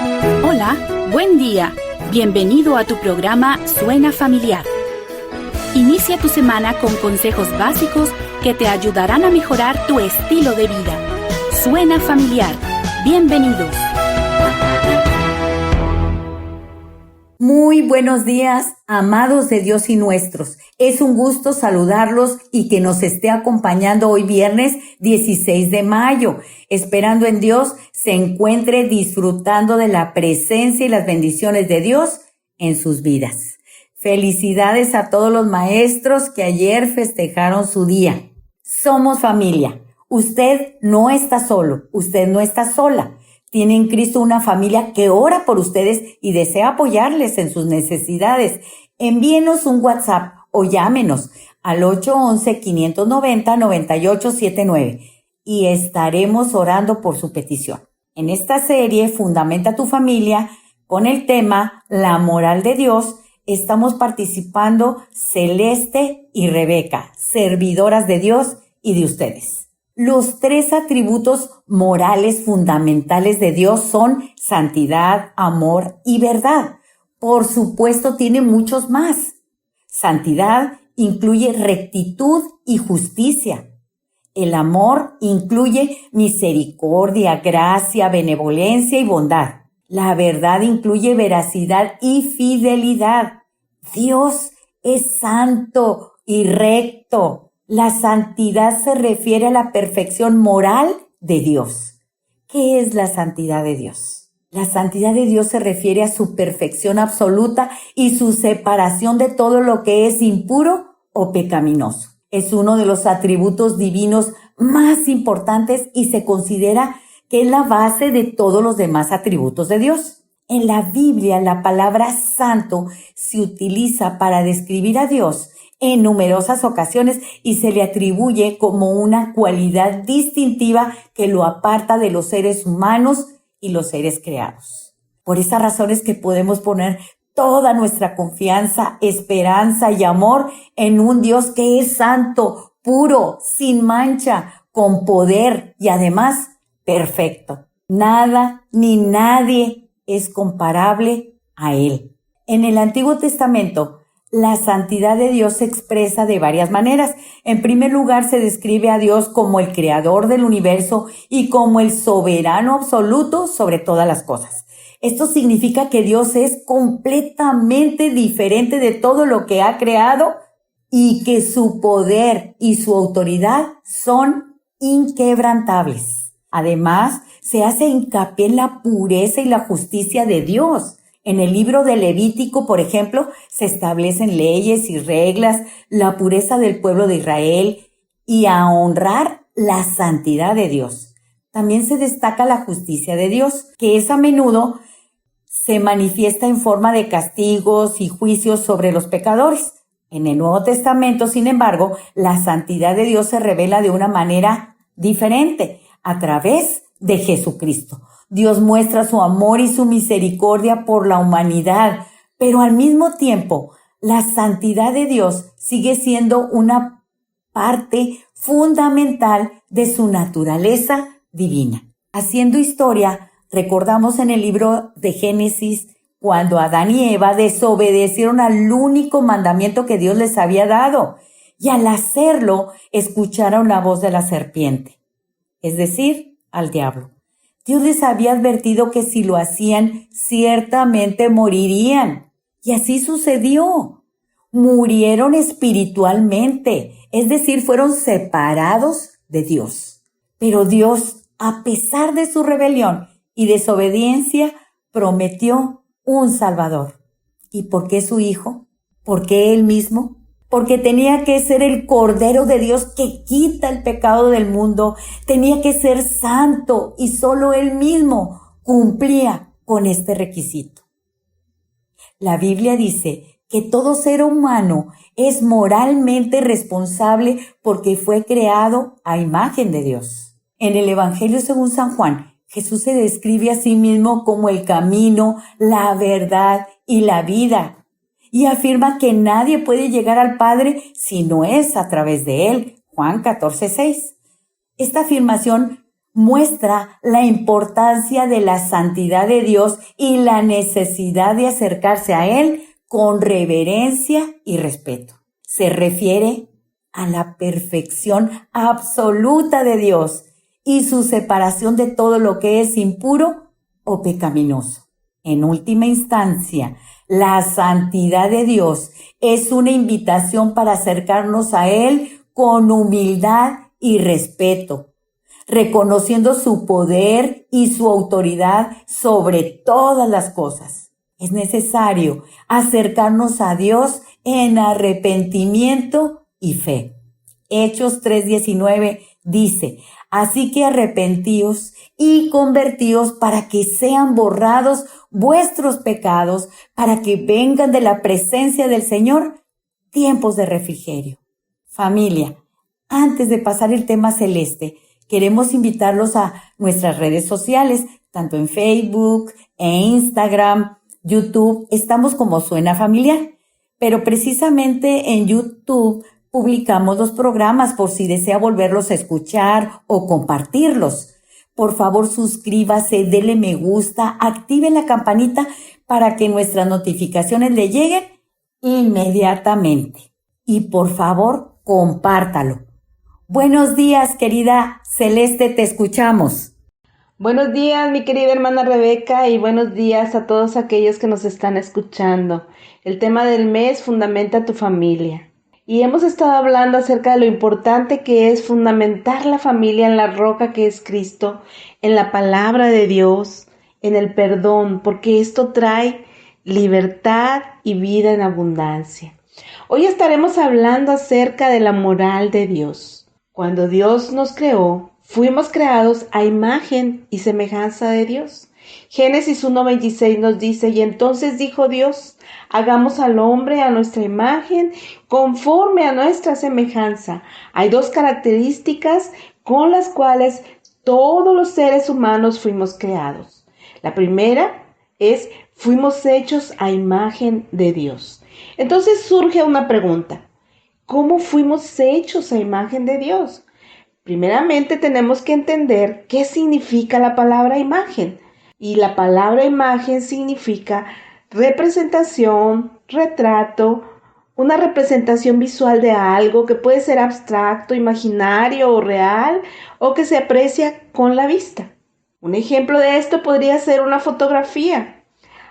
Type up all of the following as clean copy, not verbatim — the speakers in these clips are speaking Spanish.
Hola, buen día. Bienvenido a tu programa Suena Familiar. Inicia tu semana con consejos básicos que te ayudarán a mejorar tu estilo de vida. Suena Familiar. Bienvenidos. Muy buenos días, amados de Dios y nuestros. Es un gusto saludarlos y que nos esté acompañando hoy viernes 16 de mayo. Esperando en Dios se encuentre disfrutando de la presencia y las bendiciones de Dios en sus vidas. Felicidades a todos los maestros que ayer festejaron su día. Somos familia. Usted no está solo, usted no está sola. Tiene en Cristo una familia que ora por ustedes y desea apoyarles en sus necesidades. Envíenos un WhatsApp o llámenos al 811-590-9879 y estaremos orando por su petición. En esta serie, Fundamenta tu familia, con el tema La moral de Dios, estamos participando Celeste y Rebeca, servidoras de Dios y de ustedes. Los 3 atributos morales fundamentales de Dios son santidad, amor y verdad. Por supuesto, tiene muchos más. Santidad incluye rectitud y justicia. El amor incluye misericordia, gracia, benevolencia y bondad. La verdad incluye veracidad y fidelidad. Dios es santo y recto. La santidad se refiere a la perfección moral de Dios. ¿Qué es la santidad de Dios? La santidad de Dios se refiere a su perfección absoluta y su separación de todo lo que es impuro o pecaminoso. Es uno de los atributos divinos más importantes y se considera que es la base de todos los demás atributos de Dios. En la Biblia, la palabra santo se utiliza para describir a Dios en numerosas ocasiones y se le atribuye como una cualidad distintiva que lo aparta de los seres humanos y los seres creados. Por esas razones que podemos poner toda nuestra confianza, esperanza y amor en un Dios que es santo, puro, sin mancha, con poder y además perfecto. Nada ni nadie es comparable a Él. En el Antiguo Testamento, la santidad de Dios se expresa de varias maneras. En primer lugar, se describe a Dios como el creador del universo y como el soberano absoluto sobre todas las cosas. Esto significa que Dios es completamente diferente de todo lo que ha creado y que su poder y su autoridad son inquebrantables. Además, se hace hincapié en la pureza y la justicia de Dios. En el libro de Levítico, por ejemplo, se establecen leyes y reglas, la pureza del pueblo de Israel y a honrar la santidad de Dios. También se destaca la justicia de Dios, que es a menudo se manifiesta en forma de castigos y juicios sobre los pecadores. En el Nuevo Testamento, sin embargo, la santidad de Dios se revela de una manera diferente, a través de Jesucristo. Dios muestra su amor y su misericordia por la humanidad, pero al mismo tiempo, la santidad de Dios sigue siendo una parte fundamental de su naturaleza divina. Haciendo historia, recordamos en el libro de Génesis cuando Adán y Eva desobedecieron al único mandamiento que Dios les había dado y al hacerlo escucharon la voz de la serpiente, es decir, al diablo. Dios les había advertido que si lo hacían, ciertamente morirían. Y así sucedió. Murieron espiritualmente, es decir, fueron separados de Dios. Pero Dios, a pesar de su rebelión y desobediencia, prometió un Salvador. ¿Y por qué su Hijo? ¿Por qué Él mismo? Porque tenía que ser el Cordero de Dios que quita el pecado del mundo. Tenía que ser santo y solo Él mismo cumplía con este requisito. La Biblia dice que todo ser humano es moralmente responsable porque fue creado a imagen de Dios. En el Evangelio según San Juan, Jesús se describe a sí mismo como el camino, la verdad y la vida. Y afirma que nadie puede llegar al Padre si no es a través de Él. Juan 14:6. Esta afirmación muestra la importancia de la santidad de Dios y la necesidad de acercarse a Él con reverencia y respeto. Se refiere a la perfección absoluta de Dios y su separación de todo lo que es impuro o pecaminoso. En última instancia, la santidad de Dios es una invitación para acercarnos a Él con humildad y respeto, reconociendo su poder y su autoridad sobre todas las cosas. Es necesario acercarnos a Dios en arrepentimiento y fe. Hechos 3:19 dice: así que arrepentíos y convertíos para que sean borrados vuestros pecados, para que vengan de la presencia del Señor tiempos de refrigerio. Familia, antes de pasar el tema celeste, queremos invitarlos a nuestras redes sociales, tanto en Facebook, Instagram, YouTube. Estamos como Suena Familiar, pero precisamente en YouTube publicamos los programas por si desea volverlos a escuchar o compartirlos. Por favor, suscríbase, dele me gusta, active la campanita para que nuestras notificaciones le lleguen inmediatamente. Y por favor, compártalo. Buenos días, querida Celeste, te escuchamos. Buenos días, mi querida hermana Rebeca, y buenos días a todos aquellos que nos están escuchando. El tema del mes: fundamenta tu familia. Y hemos estado hablando acerca de lo importante que es fundamentar la familia en la roca que es Cristo, en la palabra de Dios, en el perdón, porque esto trae libertad y vida en abundancia. Hoy estaremos hablando acerca de la moral de Dios. Cuando Dios nos creó, fuimos creados a imagen y semejanza de Dios. Génesis 1:26 nos dice: y entonces dijo Dios, hagamos al hombre a nuestra imagen, conforme a nuestra semejanza. Hay dos características con las cuales todos los seres humanos fuimos creados. La primera es: fuimos hechos a imagen de Dios. Entonces surge una pregunta: ¿cómo fuimos hechos a imagen de Dios? Primeramente tenemos que entender qué significa la palabra imagen. Y la palabra imagen significa representación, retrato, una representación visual de algo que puede ser abstracto, imaginario o real, o que se aprecia con la vista. Un ejemplo de esto podría ser una fotografía.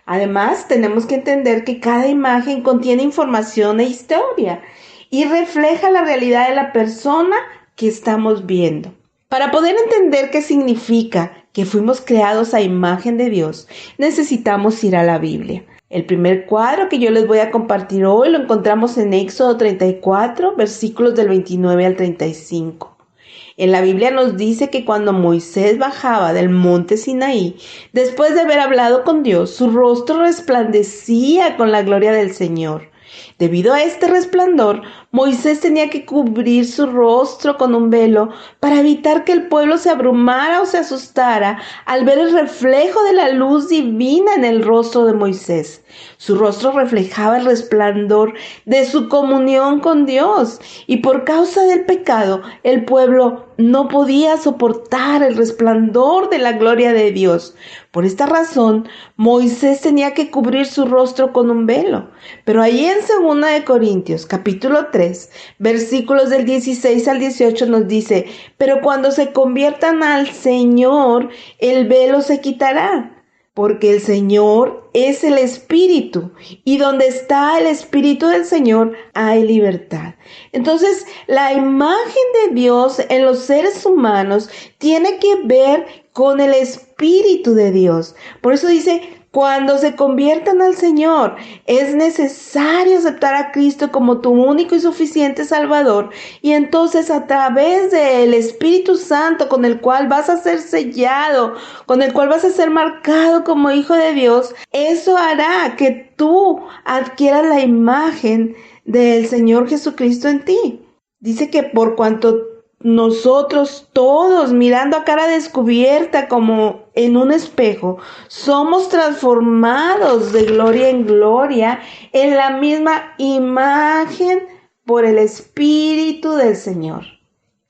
Además, tenemos que entender que cada imagen contiene información e historia y refleja la realidad de la persona que estamos viendo. Para poder entender qué significa que fuimos creados a imagen de Dios, necesitamos ir a la Biblia. El primer cuadro que yo les voy a compartir hoy lo encontramos en Éxodo 34, versículos del 29 al 35. En la Biblia nos dice que cuando Moisés bajaba del monte Sinaí, después de haber hablado con Dios, su rostro resplandecía con la gloria del Señor. Debido a este resplandor, Moisés tenía que cubrir su rostro con un velo para evitar que el pueblo se abrumara o se asustara al ver el reflejo de la luz divina en el rostro de Moisés. Su rostro reflejaba el resplandor de su comunión con Dios, y por causa del pecado, el pueblo no podía soportar el resplandor de la gloria de Dios. Por esta razón, Moisés tenía que cubrir su rostro con un velo. Pero ahí en 2 de Corintios, capítulo 3, versículos del 16 al 18 nos dice: pero cuando se conviertan al Señor, el velo se quitará. Porque el Señor es el Espíritu, y donde está el Espíritu del Señor hay libertad. Entonces, la imagen de Dios en los seres humanos tiene que ver con el Espíritu de Dios. Por eso dice: cuando se conviertan al Señor, es necesario aceptar a Cristo como tu único y suficiente Salvador. Y entonces, a través del Espíritu Santo, con el cual vas a ser sellado, con el cual vas a ser marcado como hijo de Dios, eso hará que tú adquieras la imagen del Señor Jesucristo en ti. Dice que por cuanto nosotros todos, mirando a cara descubierta como en un espejo, somos transformados de gloria en gloria en la misma imagen por el Espíritu del Señor.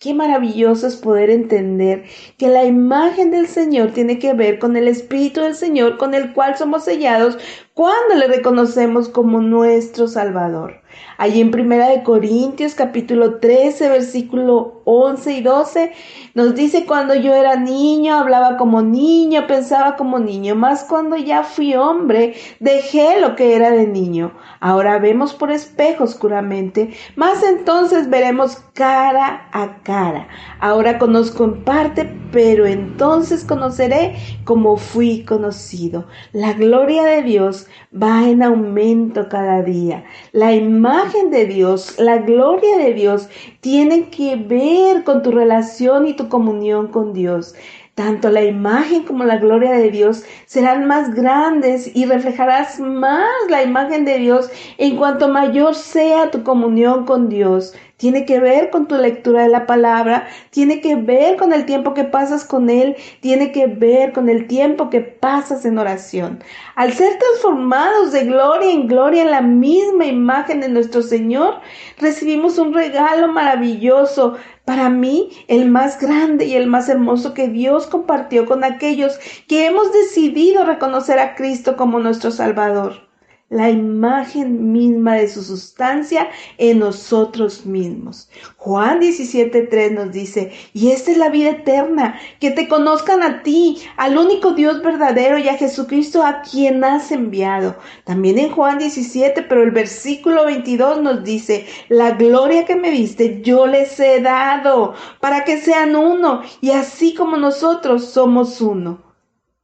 Qué maravilloso es poder entender que la imagen del Señor tiene que ver con el Espíritu del Señor, con el cual somos sellados cuando le reconocemos como nuestro Salvador. Allí en 1 Corintios capítulo 13, versículo 11 y 12, nos dice: cuando yo era niño, hablaba como niño, pensaba como niño, mas cuando ya fui hombre, dejé lo que era de niño. Ahora vemos por espejo oscuramente, mas entonces veremos cara a cara. Ahora conozco en parte, pero entonces conoceré como fui conocido. La gloria de Dios va en aumento cada día. La imagen de Dios, la gloria de Dios tiene que ver con tu relación y tu comunión con Dios. Tanto la imagen como la gloria de Dios serán más grandes y reflejarás más la imagen de Dios en cuanto mayor sea tu comunión con Dios. Tiene que ver con tu lectura de la palabra, tiene que ver con el tiempo que pasas con Él, tiene que ver con el tiempo que pasas en oración. Al ser transformados de gloria en gloria en la misma imagen de nuestro Señor, recibimos un regalo maravilloso. Para mí, el más grande y el más hermoso que Dios compartió con aquellos que hemos decidido reconocer a Cristo como nuestro Salvador. La imagen misma de su sustancia en nosotros mismos. Juan 17:3 nos dice: y esta es la vida eterna, que te conozcan a ti, al único Dios verdadero, y a Jesucristo a quien has enviado. También en Juan 17, pero el versículo 22 nos dice: la gloria que me diste yo les he dado, para que sean uno, y así como nosotros somos uno.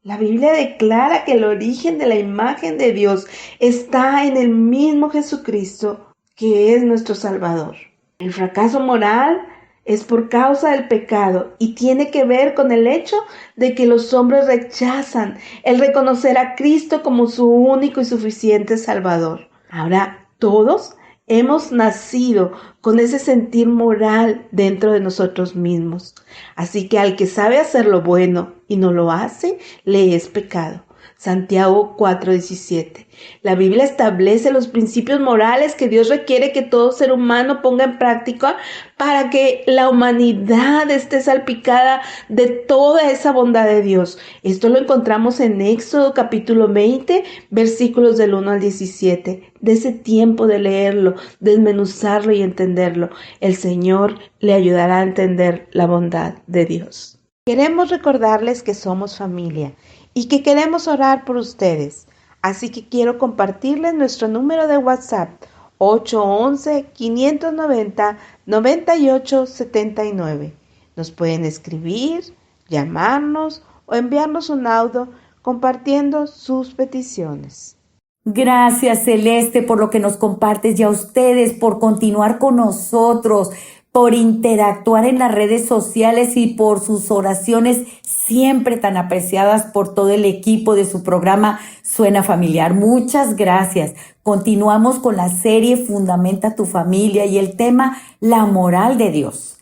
La Biblia declara que el origen de la imagen de Dios está en el mismo Jesucristo, que es nuestro Salvador. El fracaso moral es por causa del pecado y tiene que ver con el hecho de que los hombres rechazan el reconocer a Cristo como su único y suficiente Salvador. Ahora, todos hemos nacido con ese sentir moral dentro de nosotros mismos. Así que al que sabe hacer lo bueno y no lo hace, le es pecado. Santiago 4:17. La Biblia establece los principios morales que Dios requiere que todo ser humano ponga en práctica para que la humanidad esté salpicada de toda esa bondad de Dios. Esto lo encontramos en Éxodo capítulo 20, versículos del 1 al 17. De ese tiempo de leerlo, desmenuzarlo y entenderlo, el Señor le ayudará a entender la bondad de Dios. Queremos recordarles que somos familia y que queremos orar por ustedes. Así que quiero compartirles nuestro número de WhatsApp: 811-590-9879. Nos pueden escribir, llamarnos o enviarnos un audio compartiendo sus peticiones. Gracias, Celeste, por lo que nos compartes, y a ustedes por continuar con nosotros, por interactuar en las redes sociales y por sus oraciones siempre tan apreciadas por todo el equipo de su programa Suena Familiar. Muchas gracias. Continuamos con la serie Fundamenta tu Familia y el tema La moral de Dios.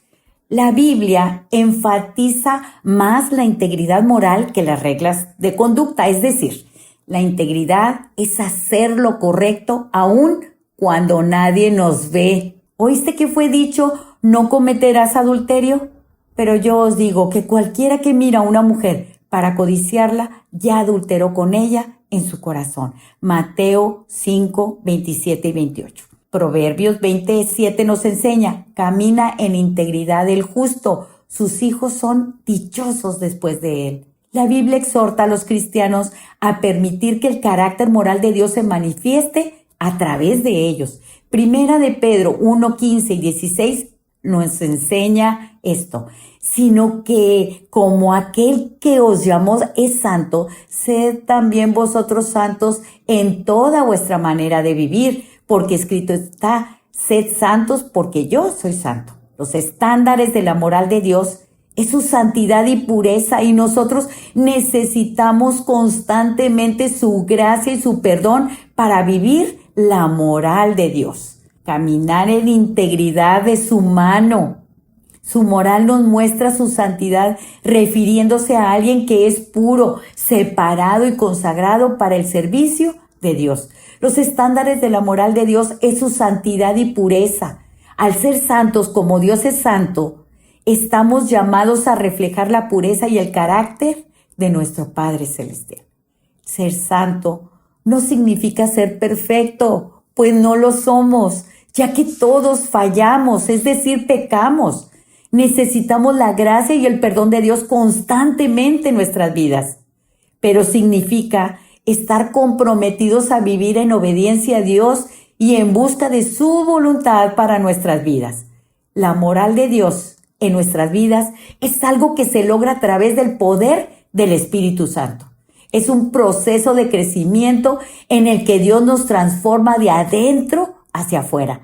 La Biblia enfatiza más la integridad moral que las reglas de conducta, es decir, la integridad es hacer lo correcto aun cuando nadie nos ve. ¿Oíste que fue dicho: no cometerás adulterio? Pero yo os digo que cualquiera que mira a una mujer para codiciarla, ya adulteró con ella en su corazón. Mateo 5, 27 y 28. Proverbios 27 nos enseña: camina en integridad el justo, sus hijos son dichosos después de él. La Biblia exhorta a los cristianos a permitir que el carácter moral de Dios se manifieste a través de ellos. Primera de Pedro 1, 15 y 16 nos enseña esto: sino que como aquel que os llamó es santo, sed también vosotros santos en toda vuestra manera de vivir, porque escrito está: sed santos porque yo soy santo. Los estándares de la moral de Dios es su santidad y pureza, y nosotros necesitamos constantemente su gracia y su perdón para vivir la moral de Dios. Caminar en integridad de su mano. Su moral nos muestra su santidad, refiriéndose a alguien que es puro, separado y consagrado para el servicio de Dios. Los estándares de la moral de Dios es su santidad y pureza. Al ser santos como Dios es santo, estamos llamados a reflejar la pureza y el carácter de nuestro Padre Celestial. Ser santo no significa ser perfecto, pues no lo somos, ya que todos fallamos, es decir, pecamos. Necesitamos la gracia y el perdón de Dios constantemente en nuestras vidas. Pero significa estar comprometidos a vivir en obediencia a Dios y en busca de su voluntad para nuestras vidas. La moral de Dios en nuestras vidas es algo que se logra a través del poder del Espíritu Santo. Es un proceso de crecimiento en el que Dios nos transforma de adentro hacia afuera.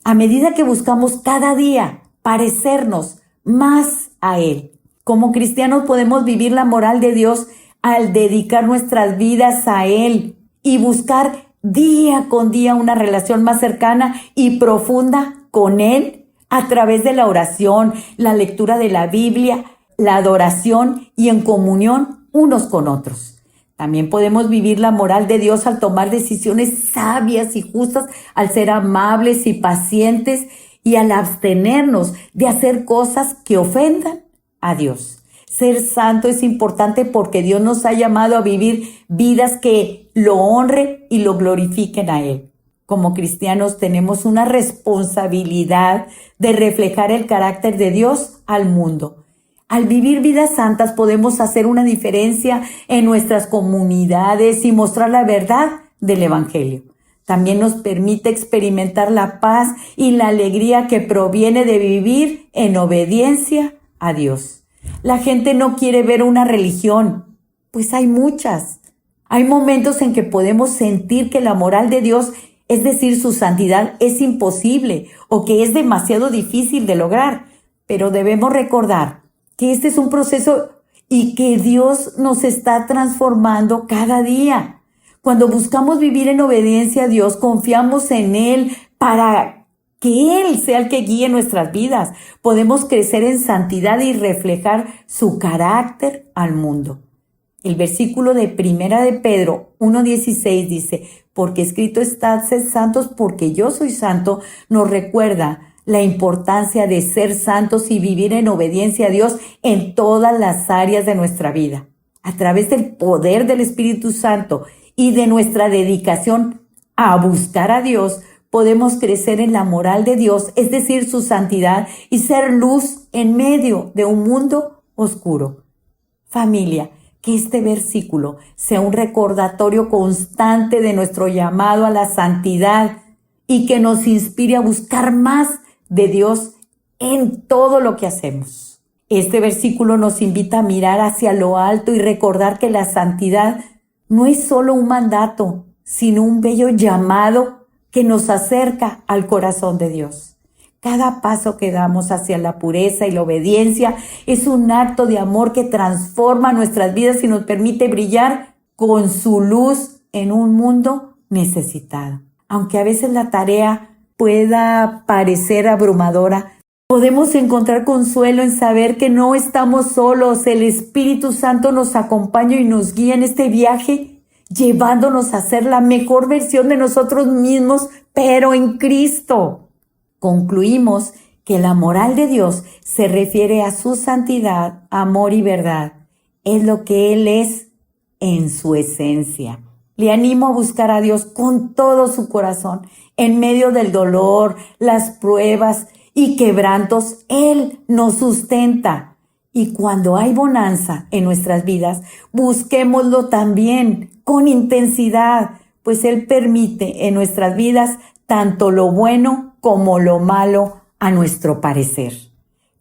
A medida que buscamos cada día parecernos más a Él. Como cristianos podemos vivir la moral de Dios al dedicar nuestras vidas a Él y buscar día con día una relación más cercana y profunda con Él a través de la oración, la lectura de la Biblia, la adoración y en comunión unos con otros. También podemos vivir la moral de Dios al tomar decisiones sabias y justas, al ser amables y pacientes y al abstenernos de hacer cosas que ofendan a Dios. Ser santo es importante porque Dios nos ha llamado a vivir vidas que lo honren y lo glorifiquen a Él. Como cristianos tenemos una responsabilidad de reflejar el carácter de Dios al mundo. Al vivir vidas santas podemos hacer una diferencia en nuestras comunidades y mostrar la verdad del Evangelio. También nos permite experimentar la paz y la alegría que proviene de vivir en obediencia a Dios. La gente no quiere ver una religión, pues hay muchas. Hay momentos en que podemos sentir que la moral de Dios, es decir, su santidad, es imposible o que es demasiado difícil de lograr. Pero debemos recordar que este es un proceso y que Dios nos está transformando cada día. Cuando buscamos vivir en obediencia a Dios, confiamos en Él para que Él sea el que guíe nuestras vidas. Podemos crecer en santidad y reflejar su carácter al mundo. El versículo de 1 de Pedro 1:16 dice, porque escrito está, sed santos porque yo soy santo, nos recuerda la importancia de ser santos y vivir en obediencia a Dios en todas las áreas de nuestra vida. A través del poder del Espíritu Santo y de nuestra dedicación a buscar a Dios, podemos crecer en la moral de Dios, es decir, su santidad, y ser luz en medio de un mundo oscuro. Familia, que este versículo sea un recordatorio constante de nuestro llamado a la santidad y que nos inspire a buscar más de Dios en todo lo que hacemos. Este versículo nos invita a mirar hacia lo alto y recordar que la santidad no es solo un mandato, sino un bello llamado que nos acerca al corazón de Dios. Cada paso que damos hacia la pureza y la obediencia es un acto de amor que transforma nuestras vidas y nos permite brillar con su luz en un mundo necesitado. Aunque a veces la tarea pueda parecer abrumadora, podemos encontrar consuelo en saber que no estamos solos. El Espíritu Santo nos acompaña y nos guía en este viaje, llevándonos a ser la mejor versión de nosotros mismos, pero en Cristo. Concluimos que la moral de Dios se refiere a su santidad, amor y verdad. Es lo que Él es en su esencia. Le animo a buscar a Dios con todo su corazón. En medio del dolor, las pruebas y quebrantos, Él nos sustenta. Y cuando hay bonanza en nuestras vidas, busquémoslo también con intensidad, pues Él permite en nuestras vidas tanto lo bueno como lo malo a nuestro parecer.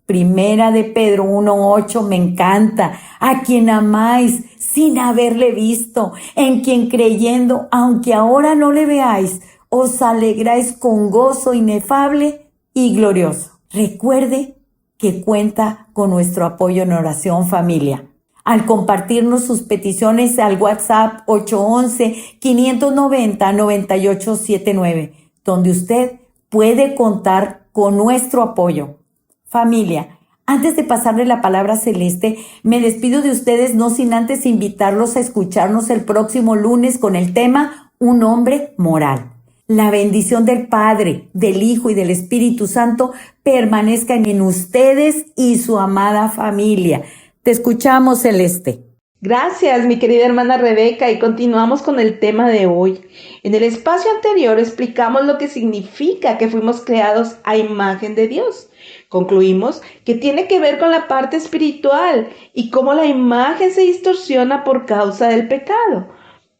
1 de Pedro 1:8 me encanta. A quien amáis sin haberle visto, en quien creyendo, aunque ahora no le veáis, os alegráis con gozo inefable y glorioso. Recuerde que cuenta con nuestro apoyo en oración, familia. Al compartirnos sus peticiones al WhatsApp 811-590-9879, donde usted puede contar con nuestro apoyo. Familia, antes de pasarle la palabra celeste, me despido de ustedes no sin antes invitarlos a escucharnos el próximo lunes con el tema Un hombre moral. La bendición del Padre, del Hijo y del Espíritu Santo permanezcan en ustedes y su amada familia. Te escuchamos, Celeste. Gracias, mi querida hermana Rebeca, y continuamos con el tema de hoy. En el espacio anterior explicamos lo que significa que fuimos creados a imagen de Dios. Concluimos que tiene que ver con la parte espiritual y cómo la imagen se distorsiona por causa del pecado,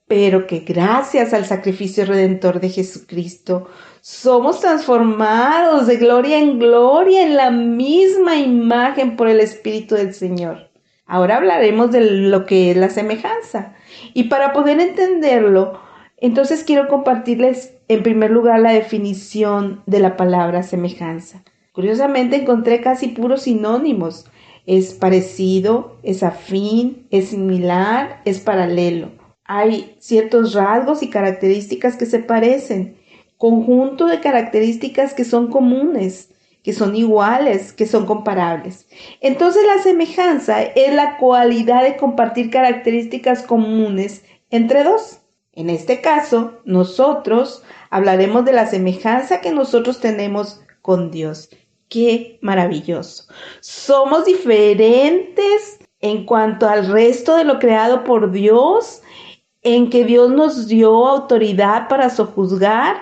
pero que gracias al sacrificio redentor de Jesucristo somos transformados de gloria en la misma imagen por el Espíritu del Señor. Ahora hablaremos de lo que es la semejanza. Y para poder entenderlo, entonces quiero compartirles en primer lugar la definición de la palabra semejanza. Curiosamente encontré casi puros sinónimos. Es parecido, es afín, es similar, es paralelo. Hay ciertos rasgos y características que se parecen, conjunto de características que son comunes, que son iguales, que son comparables. Entonces la semejanza es la cualidad de compartir características comunes entre dos. En este caso, nosotros hablaremos de la semejanza que nosotros tenemos con Dios. ¡Qué maravilloso! Somos diferentes en cuanto al resto de lo creado por Dios, en que Dios nos dio autoridad para sojuzgar,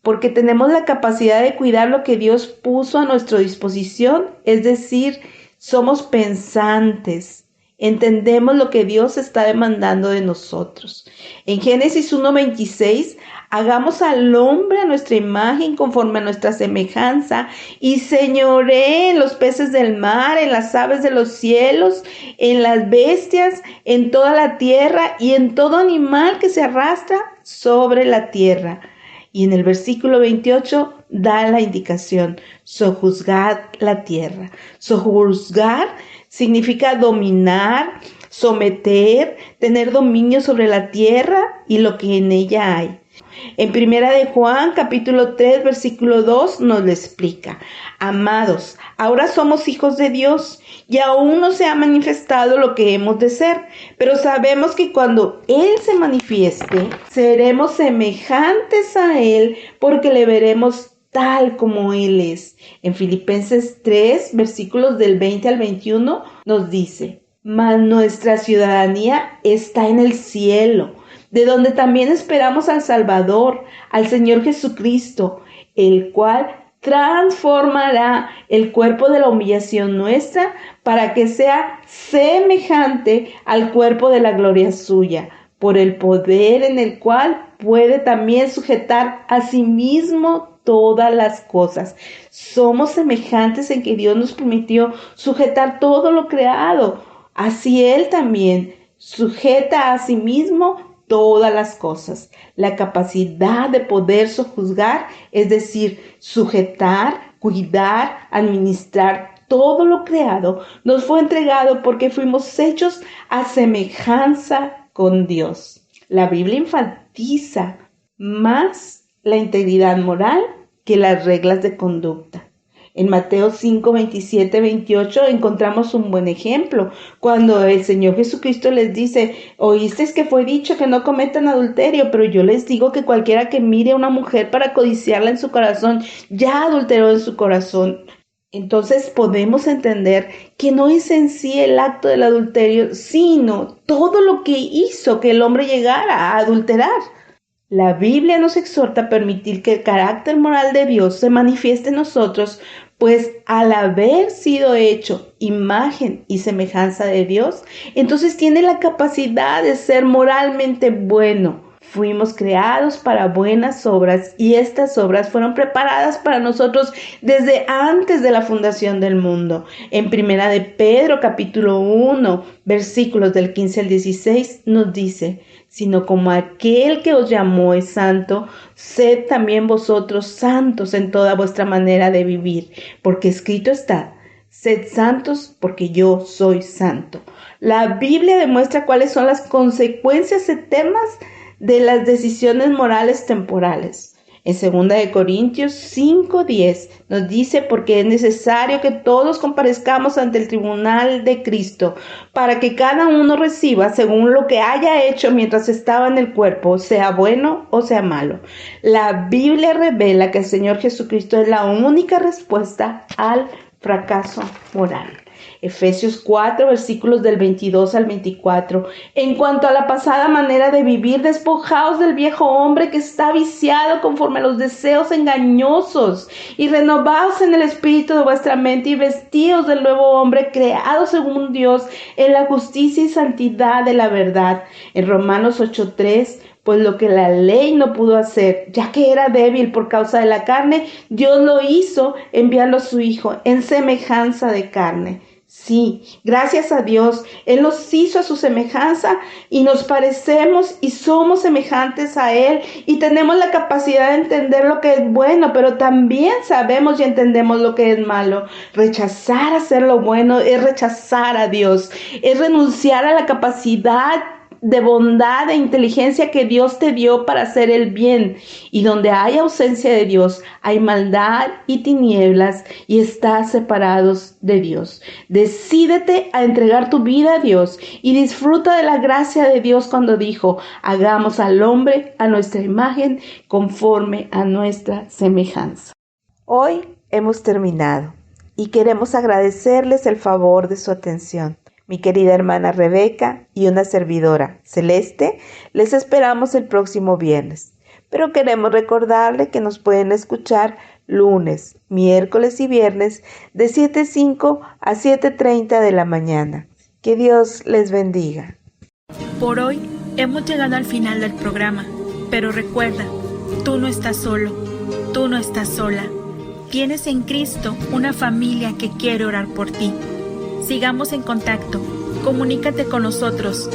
porque tenemos la capacidad de cuidar lo que Dios puso a nuestra disposición, es decir, somos pensantes, entendemos lo que Dios está demandando de nosotros. En Génesis 1:26, hagamos al hombre a nuestra imagen conforme a nuestra semejanza y señoree en los peces del mar, en las aves de los cielos, en las bestias, en toda la tierra y en todo animal que se arrastra sobre la tierra. Y en el versículo 28 da la indicación, sojuzgad la tierra. Sojuzgar significa dominar, someter, tener dominio sobre la tierra y lo que en ella hay. En Primera de Juan, capítulo 3, versículo 2, nos lo explica. Amados, ahora somos hijos de Dios y aún no se ha manifestado lo que hemos de ser, pero sabemos que cuando Él se manifieste, seremos semejantes a Él porque le veremos tal como Él es. En Filipenses 3, versículos del 20 al 21, nos dice, mas nuestra ciudadanía está en el cielo, de donde también esperamos al Salvador, al Señor Jesucristo, el cual transformará el cuerpo de la humillación nuestra para que sea semejante al cuerpo de la gloria suya, por el poder en el cual puede también sujetar a sí mismo todas las cosas. Somos semejantes en que Dios nos permitió sujetar todo lo creado. Así Él también sujeta a sí mismo todas las cosas. La capacidad de poder sojuzgar, es decir, sujetar, cuidar, administrar todo lo creado, nos fue entregado porque fuimos hechos a semejanza con Dios. La Biblia enfatiza más la integridad moral que las reglas de conducta. En Mateo 5, 27, 28 encontramos un buen ejemplo, cuando el Señor Jesucristo les dice, oísteis que fue dicho que no cometan adulterio, pero yo les digo que cualquiera que mire a una mujer para codiciarla en su corazón, ya adulteró en su corazón. Entonces podemos entender que no es en sí el acto del adulterio, sino todo lo que hizo que el hombre llegara a adulterar. La Biblia nos exhorta a permitir que el carácter moral de Dios se manifieste en nosotros, pues al haber sido hecho imagen y semejanza de Dios, entonces tiene la capacidad de ser moralmente bueno. Fuimos creados para buenas obras y estas obras fueron preparadas para nosotros desde antes de la fundación del mundo. En Primera de Pedro, capítulo 1, versículos del 15 al 16, nos dice, sino como aquel que os llamó es santo, sed también vosotros santos en toda vuestra manera de vivir, porque escrito está, sed santos porque yo soy santo. La Biblia demuestra cuáles son las consecuencias eternas de las decisiones morales temporales. En 2 Corintios 5:10 nos dice: porque es necesario que todos comparezcamos ante el tribunal de Cristo, para que cada uno reciba según lo que haya hecho mientras estaba en el cuerpo, sea bueno o sea malo. La Biblia revela que el Señor Jesucristo es la única respuesta al fracaso moral. Efesios 4, versículos del 22 al 24. En cuanto a la pasada manera de vivir, despojaos del viejo hombre que está viciado conforme a los deseos engañosos, y renovaos en el espíritu de vuestra mente, y vestíos del nuevo hombre creado según Dios en la justicia y santidad de la verdad. En Romanos 8:3, pues lo que la ley no pudo hacer, ya que era débil por causa de la carne, Dios lo hizo enviando a su Hijo en semejanza de carne. Sí, gracias a Dios, Él nos hizo a su semejanza y nos parecemos y somos semejantes a Él, y tenemos la capacidad de entender lo que es bueno, pero también sabemos y entendemos lo que es malo. Rechazar hacer lo bueno es rechazar a Dios, es renunciar a la capacidad de bondad e inteligencia que Dios te dio para hacer el bien. Y donde hay ausencia de Dios, hay maldad y tinieblas, y estás separados de Dios. Decídete a entregar tu vida a Dios y disfruta de la gracia de Dios cuando dijo: hagamos al hombre a nuestra imagen, conforme a nuestra semejanza. Hoy hemos terminado y queremos agradecerles el favor de su atención. Mi querida hermana Rebeca y una servidora, Celeste, les esperamos el próximo viernes. Pero queremos recordarle que nos pueden escuchar lunes, miércoles y viernes de 7:05 a 7:30 de la mañana. Que Dios les bendiga. Por hoy hemos llegado al final del programa, pero recuerda, tú no estás solo, tú no estás sola. Tienes en Cristo una familia que quiere orar por ti. Sigamos en contacto, comunícate con nosotros,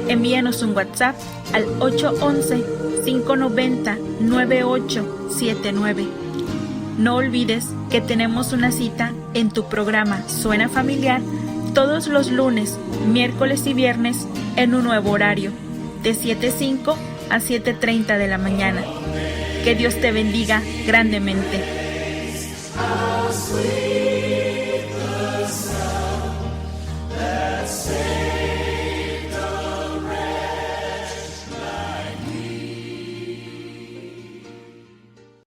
envíanos un WhatsApp al 811-590-9879. No olvides que tenemos una cita en tu programa Suena Familiar todos los lunes, miércoles y viernes en un nuevo horario, de 7:05 a 7:30 de la mañana. Que Dios te bendiga grandemente.